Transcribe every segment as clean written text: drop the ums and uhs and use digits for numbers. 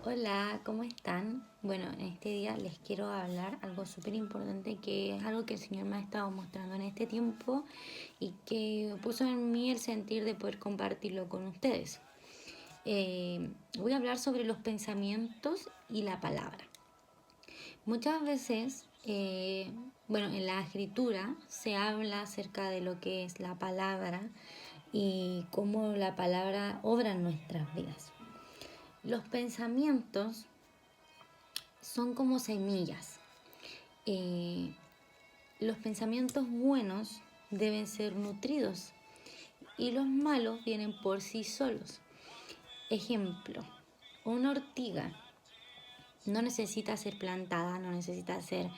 Hola, ¿cómo están? Bueno, en este día les quiero hablar algo súper importante que es algo que el Señor me ha estado mostrando en este tiempo y que puso en mí el sentir de poder compartirlo con ustedes. Voy a hablar sobre los pensamientos y la palabra. Muchas veces, en la escritura se habla acerca de lo que es la palabra y cómo la palabra obra en nuestras vidas. Los pensamientos son como semillas. Eh, los pensamientos buenos deben ser nutridos y los malos vienen por sí solos. Ejemplo, una ortiga no necesita ser plantada, no necesita ser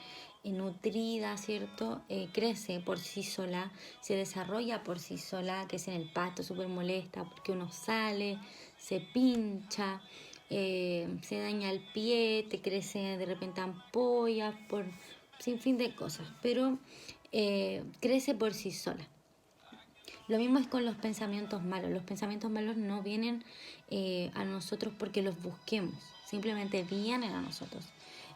nutrida, ¿cierto? Crece por sí sola, se desarrolla por sí sola, crece en el pasto, súper molesta porque uno sale, se pincha, se daña el pie, te crece de repente ampollas, por sin fin de cosas, pero crece por sí sola. Lo mismo es con los pensamientos malos. Los pensamientos malos no vienen a nosotros porque los busquemos, simplemente vienen a nosotros.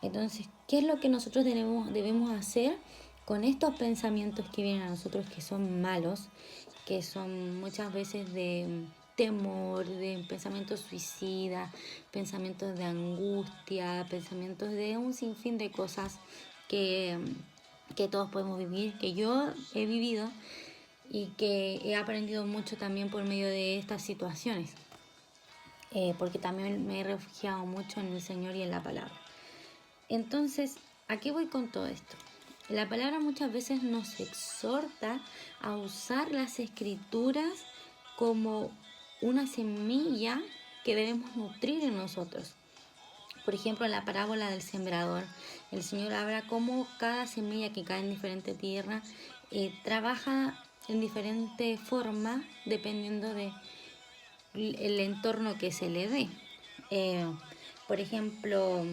Entonces, ¿qué es lo que nosotros debemos hacer con estos pensamientos que vienen a nosotros, que son malos, que son muchas veces de temor, de pensamientos suicidas, pensamientos de angustia, pensamientos de un sinfín de cosas que, que todos podemos vivir, que yo he vivido y que he aprendido mucho también por medio de estas situaciones, porque también me he refugiado mucho en el Señor y en la palabra. Entonces, ¿a qué voy con todo esto? La palabra muchas veces nos exhorta a usar las escrituras como una semilla que debemos nutrir en nosotros. Por ejemplo, en la parábola del sembrador, el Señor habla cómo cada semilla que cae en diferente tierra trabaja en diferente forma dependiendo de el entorno que se le dé. Eh, por ejemplo,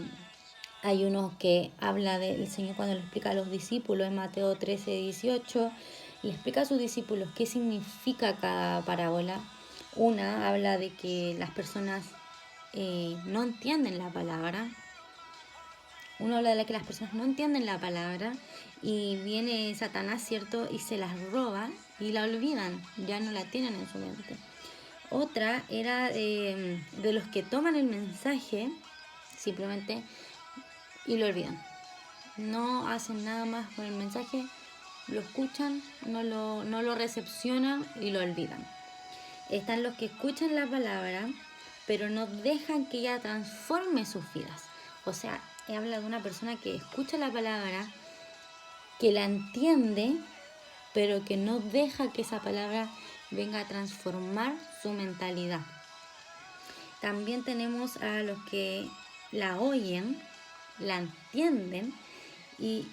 hay unos que habla del Señor cuando le explica a los discípulos en Mateo 13:18, le explica a sus discípulos qué significa cada parábola. Una habla de que las personas no entienden la palabra. Uno habla de que las personas no entienden la palabra y viene Satanás, ¿cierto? Y se las roba y la olvidan, ya no la tienen en su mente. Otra era de los que toman el mensaje simplemente y lo olvidan. No hacen nada más con el mensaje, lo escuchan, no lo recepcionan y lo olvidan. Están los que escuchan la palabra, pero no dejan que ella transforme sus vidas. O sea, habla de una persona que escucha la palabra, que la entiende, pero que no deja que esa palabra venga a transformar su mentalidad. También tenemos a los que la oyen, la entienden y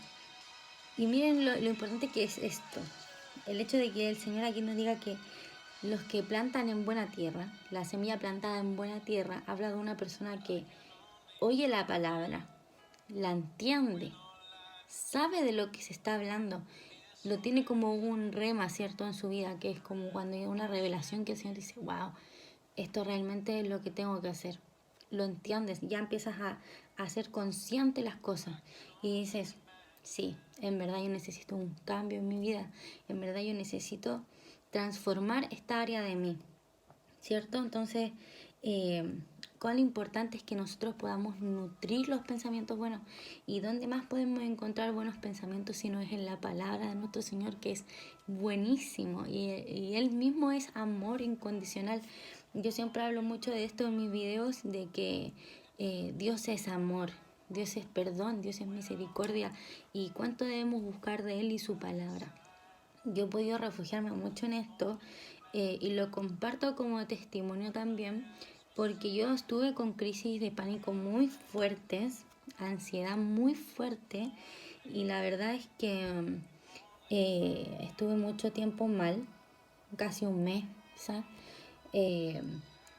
miren lo importante que es esto. El hecho de que el Señor aquí nos diga que los que plantan en buena tierra, la semilla plantada en buena tierra, habla de una persona que oye la palabra, la entiende, sabe de lo que se está hablando, lo tiene como un rema, ¿cierto?, en su vida, que es como cuando hay una revelación que el Señor dice, wow, esto realmente es lo que tengo que hacer. Lo entiendes, ya empiezas a ser consciente de las cosas y dices, sí, en verdad yo necesito un cambio en mi vida, en verdad yo necesito transformar esta área de mí, ¿cierto? Entonces, cuán importante es que nosotros podamos nutrir los pensamientos buenos. ¿Y dónde más podemos encontrar buenos pensamientos si no es en la palabra de nuestro Señor, que es buenísimo? Y Él mismo es amor incondicional. Yo siempre hablo mucho de esto en mis videos, de que Dios es amor, Dios es perdón, Dios es misericordia. ¿Y cuánto debemos buscar de Él y su palabra? Yo he podido refugiarme mucho en esto y lo comparto como testimonio también porque yo estuve con crisis de pánico muy fuertes, ansiedad muy fuerte y la verdad es que estuve mucho tiempo mal, casi un mes, ¿sabes? Eh,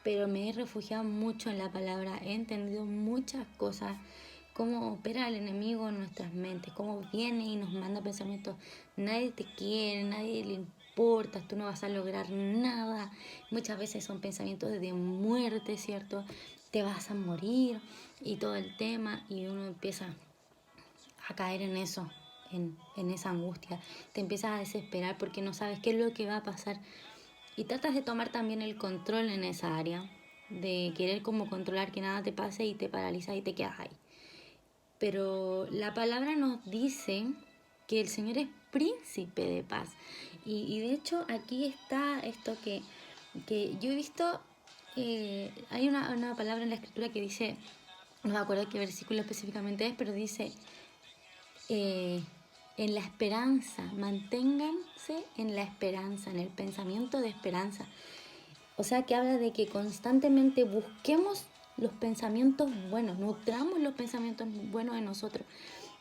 pero me he refugiado mucho en la palabra, he entendido muchas cosas, cómo opera el enemigo en nuestras mentes, cómo viene y nos manda pensamientos, nadie te quiere, nadie le importa, tú no vas a lograr nada. Muchas veces son pensamientos de muerte, ¿cierto? te vas a morir y todo el tema, y uno empieza a caer en eso, en esa angustia, te empiezas a desesperar porque no sabes qué es lo que va a pasar y tratas de tomar también el control en esa área, de querer como controlar que nada te pase y te paralizas y te quedas ahí. Pero la palabra nos dice que el Señor es príncipe de paz. Y de hecho aquí está esto que yo he visto, hay una palabra en la escritura que dice, no me acuerdo qué versículo específicamente es, pero dice, eh, en la esperanza, manténganse en la esperanza, en el pensamiento de esperanza. O sea que habla de que constantemente busquemos los pensamientos buenos, nutramos los pensamientos buenos en nosotros.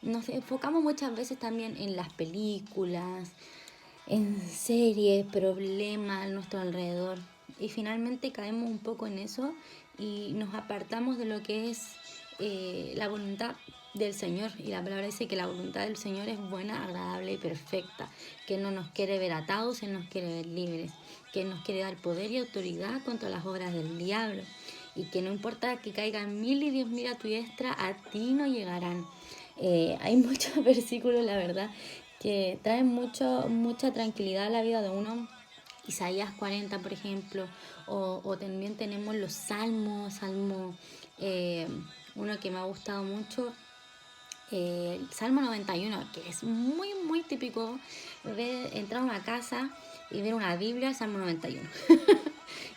Nos enfocamos muchas veces también en las películas, en series, problemas a nuestro alrededor. Y finalmente caemos un poco en eso y nos apartamos de lo que es la voluntad del Señor. Y la palabra dice que la voluntad del Señor es buena, agradable y perfecta, que no nos quiere ver atados, Él nos quiere ver libres, que Él nos quiere dar poder y autoridad contra las obras del diablo, y que no importa que caigan 1000 y 10.000 a tu diestra, a ti no llegarán. Hay muchos versículos, la verdad, que traen mucha tranquilidad a la vida de uno. Isaías 40, por ejemplo, o también tenemos los salmos, eh, uno que me ha gustado mucho, el Salmo 91, que es muy típico, entrar a una casa y ver una Biblia, Salmo 91.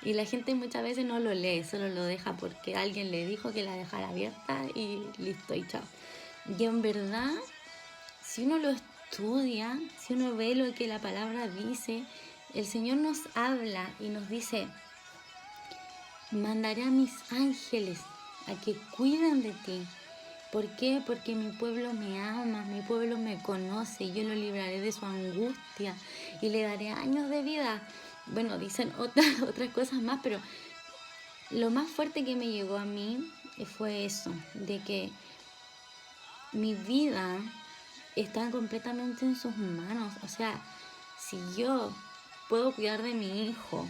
Y la gente muchas veces no lo lee, solo lo deja porque alguien le dijo que la dejara abierta y listo, y chao. Y en verdad, si uno lo estudia, si uno ve lo que la palabra dice, el Señor nos habla y nos dice, mandaré a mis ángeles a que cuiden de ti. ¿Por qué? Porque mi pueblo me ama, mi pueblo me conoce, y yo lo libraré de su angustia y le daré años de vida. Bueno, dicen otras cosas más, pero lo más fuerte que me llegó a mí fue eso, de que mi vida está completamente en sus manos. O sea, si yo puedo cuidar de mi hijo,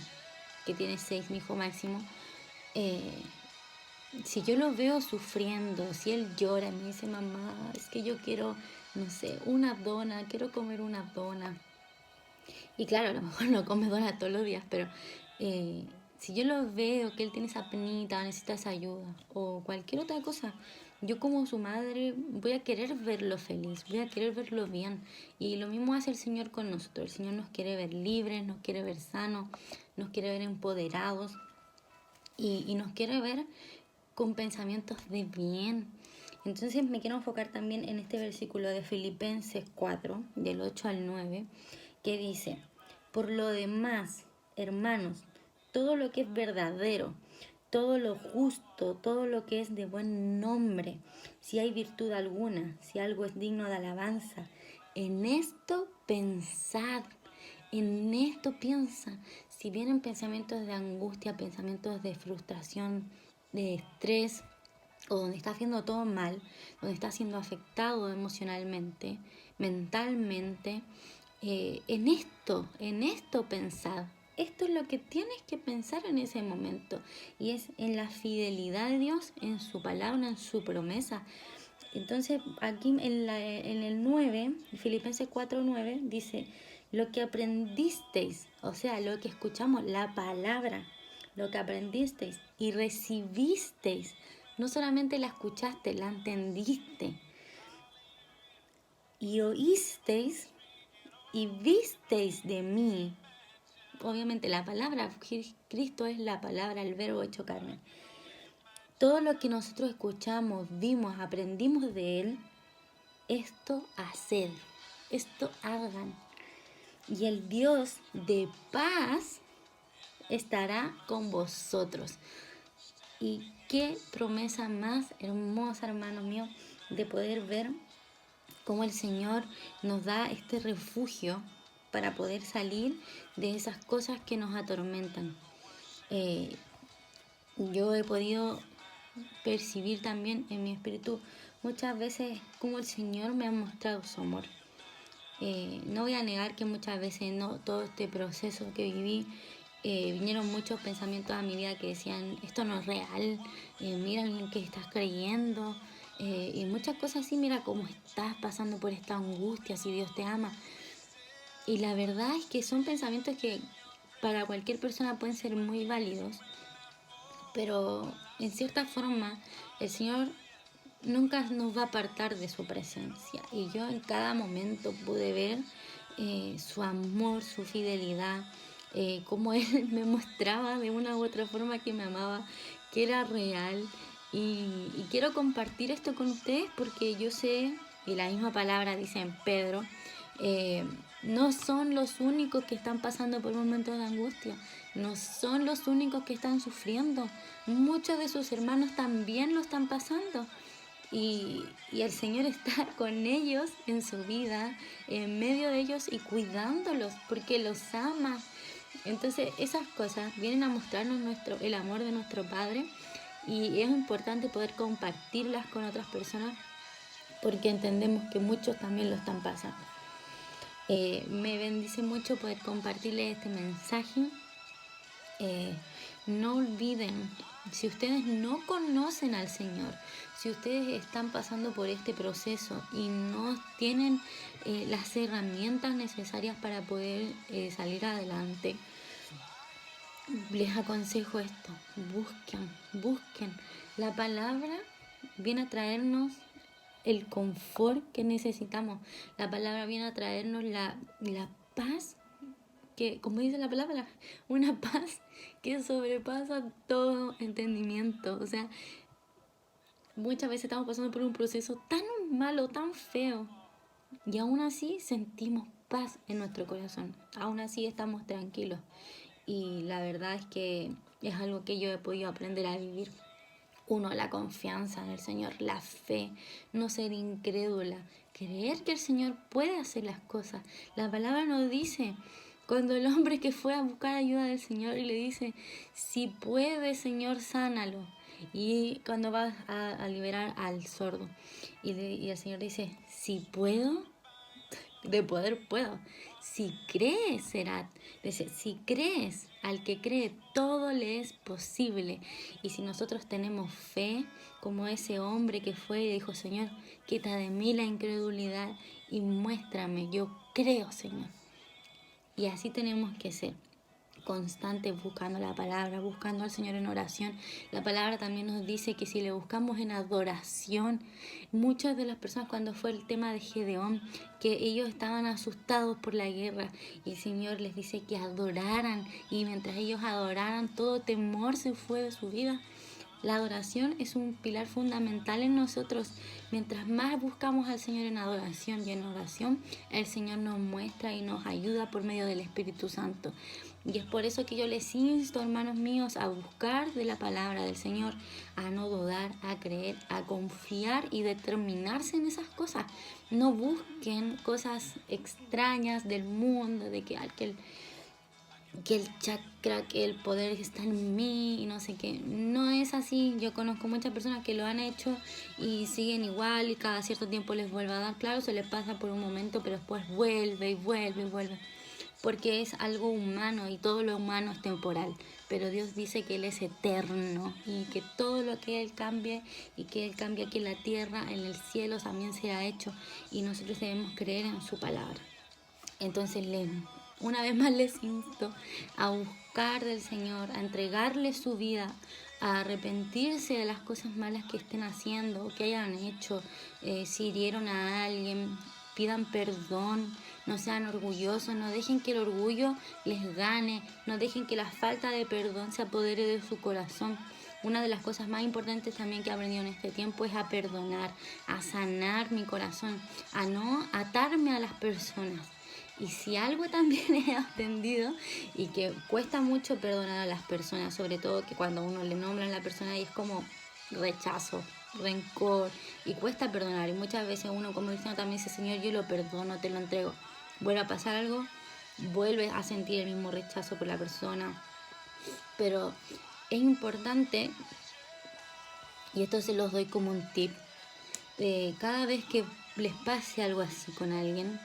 que tiene 6, mi hijo máximo, si yo lo veo sufriendo, si él llora y me dice, mamá, es que yo quiero, no sé, una dona, quiero comer una dona. Y claro, a lo mejor no come dona todos los días, pero si yo lo veo que él tiene esa penita, necesita esa ayuda o cualquier otra cosa, yo como su madre voy a querer verlo feliz, voy a querer verlo bien. Y lo mismo hace el Señor con nosotros. El Señor nos quiere ver libres, nos quiere ver sanos, nos quiere ver empoderados y nos quiere ver con pensamientos de bien. Entonces me quiero enfocar también en este versículo de Filipenses 4, del 8 al 9, que dice, por lo demás, hermanos, todo lo que es verdadero, todo lo justo, todo lo que es de buen nombre, si hay virtud alguna, si algo es digno de alabanza, en esto pensad, en esto piensa. Si vienen pensamientos de angustia, pensamientos de frustración, de estrés, o donde está haciendo todo mal, donde está siendo afectado emocionalmente, mentalmente, en esto pensad. Esto es lo que tienes que pensar en ese momento, y es en la fidelidad de Dios, en su palabra, en su promesa. Entonces aquí en el 9, Filipenses 4:9 dice, lo que aprendisteis, o sea, lo que escuchamos, la palabra, lo que aprendisteis y recibisteis, no solamente la escuchaste, la entendiste, y oísteis y visteis de mí. Obviamente la palabra, Cristo es la palabra, el verbo hecho carne. Todo lo que nosotros escuchamos, vimos, aprendimos de Él, esto haced, esto hagan. Y el Dios de paz estará con vosotros. Y qué promesa más hermosa, hermanos míos, de poder ver cómo el Señor nos da este refugio para poder salir de esas cosas que nos atormentan. Yo he podido percibir también en mi espíritu muchas veces cómo el Señor me ha mostrado su amor. No voy a negar que muchas veces no todo este proceso que viví vinieron muchos pensamientos a mi vida que decían, esto no es real, mira en qué estás creyendo, y muchas cosas así, mira cómo estás pasando por esta angustia, si Dios te ama. Y la verdad es que son pensamientos que para cualquier persona pueden ser muy válidos, pero en cierta forma el Señor nunca nos va a apartar de su presencia. Y yo en cada momento pude ver su amor, su fidelidad, cómo Él me mostraba de una u otra forma que me amaba, que era real. Y quiero compartir esto con ustedes porque yo sé, y la misma palabra dice en Pedro, eh, no son los únicos que están pasando por momentos de angustia, no son los únicos que están sufriendo, muchos de sus hermanos también lo están pasando. Y el Señor está con ellos en su vida, en medio de ellos y cuidándolos porque los ama. Entonces esas cosas vienen a mostrarnos el amor de nuestro Padre, y es importante poder compartirlas con otras personas porque entendemos que muchos también lo están pasando. Me bendice mucho poder compartirles este mensaje. No olviden, si ustedes no conocen al Señor, si ustedes están pasando por este proceso y no tienen las herramientas necesarias para poder salir adelante, les aconsejo esto: busquen. La palabra viene a traernos el confort que necesitamos. La palabra viene a traernos la paz, que, como dice la palabra, una paz que sobrepasa todo entendimiento. O sea, muchas veces estamos pasando por un proceso tan malo, tan feo, y aún así sentimos paz en nuestro corazón. Aún así estamos tranquilos. Y la verdad es que es algo que yo he podido aprender a vivir. Uno, la confianza en el Señor, la fe, no ser incrédula, creer que el Señor puede hacer las cosas. La palabra nos dice, cuando el hombre que fue a buscar ayuda del Señor y le dice, si puede, Señor, sánalo. Y cuando va a liberar al sordo, y el Señor dice, si puedo, de poder puedo. Si crees, será. Dice, si crees, al que cree, todo le es posible. Y si nosotros tenemos fe, como ese hombre que fue y dijo, Señor, quita de mí la incredulidad y muéstrame, yo creo, Señor. Y así tenemos que ser constantes buscando la palabra, buscando al Señor en oración. La palabra también nos dice que si le buscamos en adoración, muchas de las personas, cuando fue el tema de Gedeón, que ellos estaban asustados por la guerra, y el Señor les dice que adoraran, y mientras ellos adoraran, todo temor se fue de su vida. La adoración es un pilar fundamental en nosotros. Mientras más buscamos al Señor en adoración y en oración, el Señor nos muestra y nos ayuda por medio del Espíritu Santo. Y es por eso que yo les insto, hermanos míos, a buscar de la palabra del Señor, a no dudar, a creer, a confiar y determinarse en esas cosas. No busquen cosas extrañas del mundo, de que el chakra, que el poder está en mí y no sé qué. No es así. Yo conozco muchas personas que lo han hecho y siguen igual, y cada cierto tiempo les vuelve a dar. Claro, se les pasa por un momento, pero después vuelve y vuelve y vuelve. Porque es algo humano y todo lo humano es temporal. Pero Dios dice que Él es eterno y que todo lo que Él cambie, y que Él cambie aquí en la tierra, en el cielo también será hecho. Y nosotros debemos creer en su palabra. Entonces, una vez más les insto a buscar del Señor, a entregarle su vida, a arrepentirse de las cosas malas que estén haciendo o que hayan hecho. Si hirieron a alguien, pidan perdón, no sean orgullosos, no dejen que el orgullo les gane, no dejen que la falta de perdón se apodere de su corazón. Una de las cosas más importantes también que he aprendido en este tiempo es a perdonar, a sanar mi corazón, a no atarme a las personas. Y si algo también he aprendido, y que cuesta mucho perdonar a las personas, sobre todo que cuando uno le nombra a la persona y es como rechazo, rencor, y cuesta perdonar. Y muchas veces uno como cristiano también dice, Señor, yo lo perdono, te lo entrego. Vuelve a pasar algo, vuelve a sentir el mismo rechazo por la persona. Pero es importante, y esto se los doy como un tip, cada vez que les pase algo así con alguien,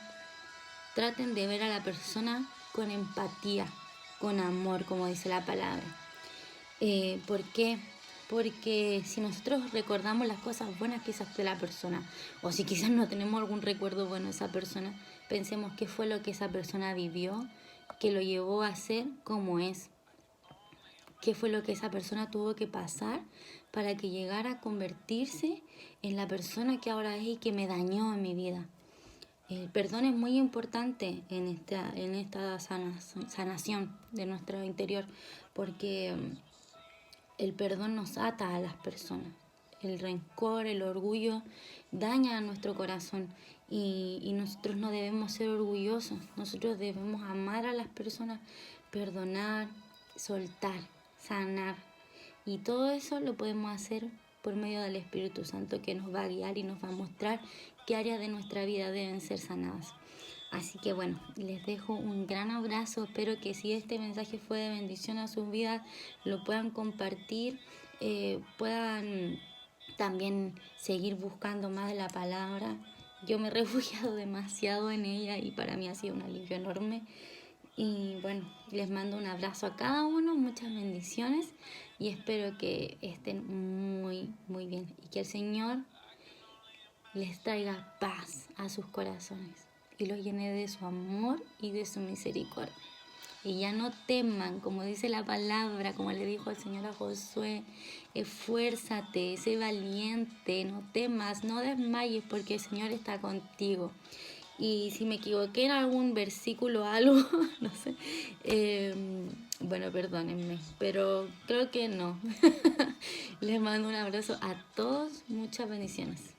traten de ver a la persona con empatía. con amor, como dice la palabra. ¿Por qué? Porque si nosotros recordamos las cosas buenas quizás de la persona, o si quizás no tenemos algún recuerdo bueno de esa persona, pensemos qué fue lo que esa persona vivió, que lo llevó a ser como es, qué fue lo que esa persona tuvo que pasar para que llegara a convertirse en la persona que ahora es y que me dañó en mi vida. El perdón es muy importante en esta sanación de nuestro interior, porque el perdón nos ata a las personas. El rencor, el orgullo daña a nuestro corazón y nosotros no debemos ser orgullosos. Nosotros debemos amar a las personas, perdonar, soltar, sanar. Y todo eso lo podemos hacer por medio del Espíritu Santo, que nos va a guiar y nos va a mostrar qué áreas de nuestra vida deben ser sanadas. Así que bueno, les dejo un gran abrazo. Espero que si este mensaje fue de bendición a sus vidas, lo puedan compartir, puedan también seguir buscando más de la palabra. Yo me he refugiado demasiado en ella y para mí ha sido un alivio enorme. Y bueno, les mando un abrazo a cada uno, muchas bendiciones y espero que estén muy, muy bien y que el Señor les traiga paz a sus corazones y los llene de su amor y de su misericordia. Y ya no teman, como dice la palabra, como le dijo el Señor a Josué, esfuérzate, sé valiente, no temas, no desmayes porque el Señor está contigo. Y si me equivoqué en algún versículo o algo, no sé, bueno, perdónenme, pero creo que no. Les mando un abrazo a todos, muchas bendiciones.